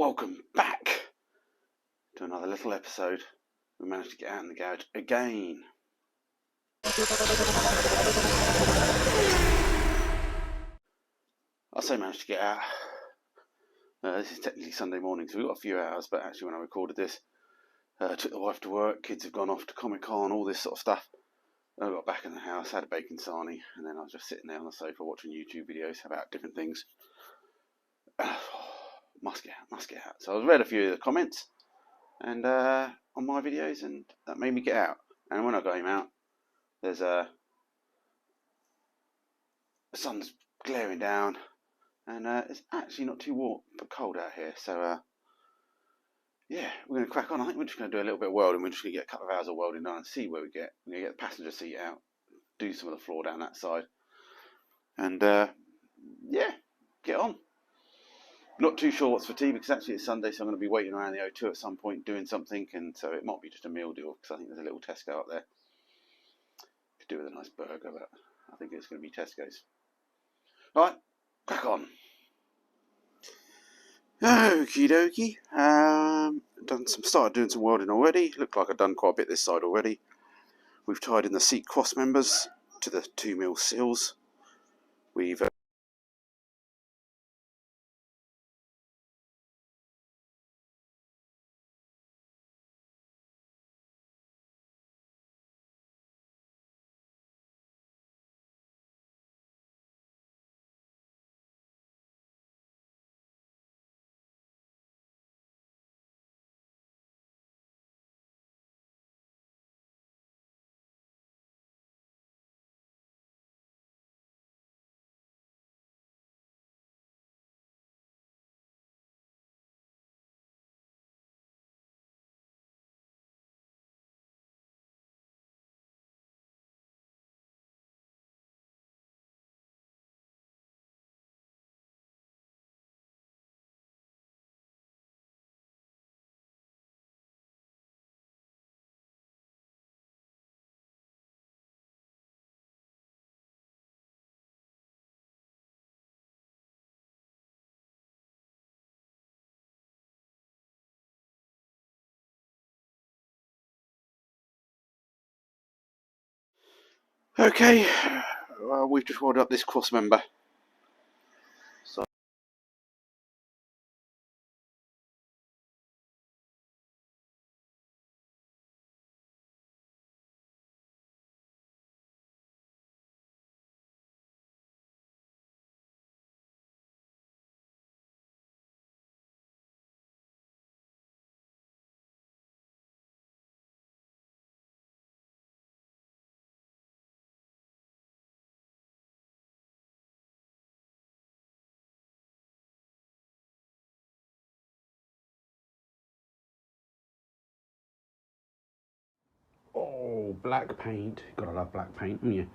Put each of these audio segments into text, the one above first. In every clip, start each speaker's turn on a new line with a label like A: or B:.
A: Welcome back to another little episode. We managed to get out in the garage again. I say managed to get out. This is technically Sunday morning, so we've got a few hours, but actually when I recorded this, took the wife to work, kids have gone off to Comic-Con, all this sort of stuff. I got back in the house, had a bacon sarnie, and then I was just sitting there on the sofa watching YouTube videos about different things. Must get out. So I read a few of the comments and on my videos, and that made me get out. And when I got him out, there's the sun's glaring down, and it's actually not too warm but cold out here. So yeah, we're going to crack on. I think we're just going to do a little bit of welding. We're just going to get a couple of hours of welding done and see where we get. We're going to get the passenger seat out, do some of the floor down that side, and yeah, get on. Not too sure what's for tea because actually it's Sunday, so I'm going to be waiting around the O2 at some point doing something, and so it might be just a meal deal because I think there's a little Tesco up there. Could do with a nice burger, but I think it's going to be Tesco's. Alright, crack on. Okie dokie. Started doing some welding already. Looked like I've done quite a bit this side already. We've tied in the seat cross members to the 2mm sills. We've okay. We've just welded up this cross member. So oh, black paint. Gotta love black paint, haven't you?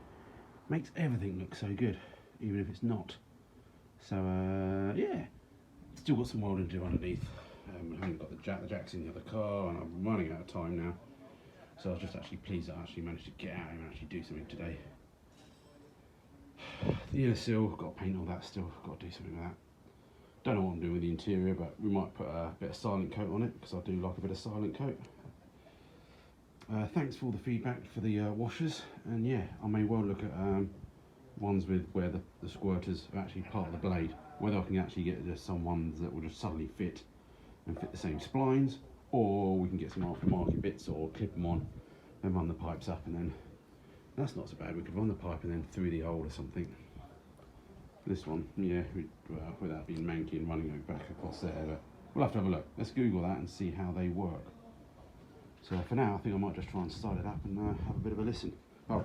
A: Makes everything look so good, even if it's not. So, yeah. Still got some welding to do underneath. I haven't got the jack's in the other car, and I'm running out of time now. So I was just actually pleased that I actually managed to get out and actually do something today. The inner sill, got to paint all that still. Got to do something with that. Don't know what I'm doing with the interior, but we might put a bit of silent coat on it because I do like a bit of silent coat. Thanks for all the feedback for the washers, and yeah, I may well look at ones with where the squirters are actually part of the blade, whether I can actually get just some ones that will just suddenly fit and fit the same splines, or we can get some aftermarket bits or clip them on and run the pipes up, and then that's not so bad. We could run the pipe and then through the hole or something. This one, yeah, without being manky and running it back across there, but we'll have to have a look. Let's Google that and see how they work. So for now, I think I might just try and start it up and have a bit of a listen. Oh,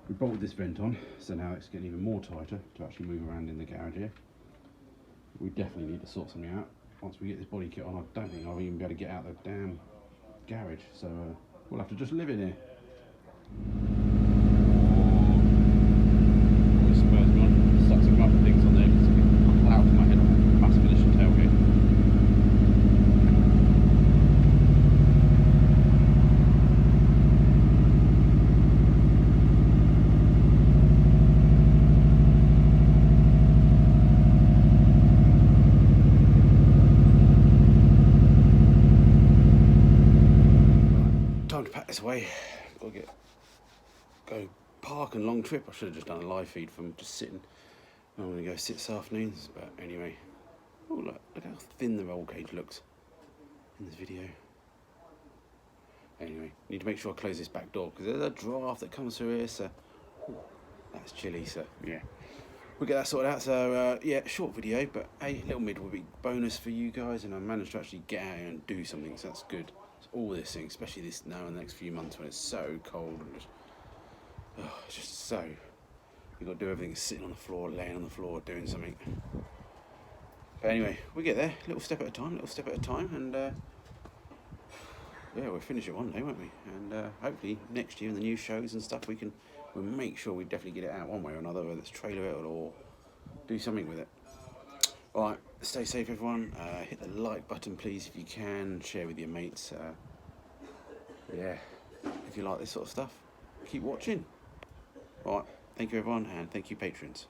A: we bolted this vent on, so now it's getting even more tighter to actually move around in the garage here. We definitely need to sort something out. Once we get this body kit on, I don't think I'll even be able to get out the damn garage. So we'll have to just live in here. Stuck some rubber things on there because it can cloud my head on mass finish and tailgate. this way. Got to go park and long trip. I should have just done a live feed from just sitting. I'm going to go sit this afternoon, but anyway. Oh, look how thin the roll cage looks in this video. Anyway, need to make sure I close this back door because there's a draft that comes through here, so that's chilly, so yeah. We'll get that sorted out, so yeah, short video, but a little mid-week bonus for you guys, and I managed to actually get out here and do something, so that's good. It's all this thing, especially this now in the next few months when it's so cold and just, it's just so, you've got to do everything sitting on the floor, laying on the floor, doing something. But anyway, we get there, little step at a time, and yeah, we'll finish it one day, won't we? And hopefully next year in the new shows and stuff, we'll make sure we definitely get it out one way or another, whether it's trailer it or do something with it. Alright, stay safe everyone, hit the like button please if you can, share with your mates, yeah, if you like this sort of stuff, keep watching. Alright, thank you everyone, and thank you patrons.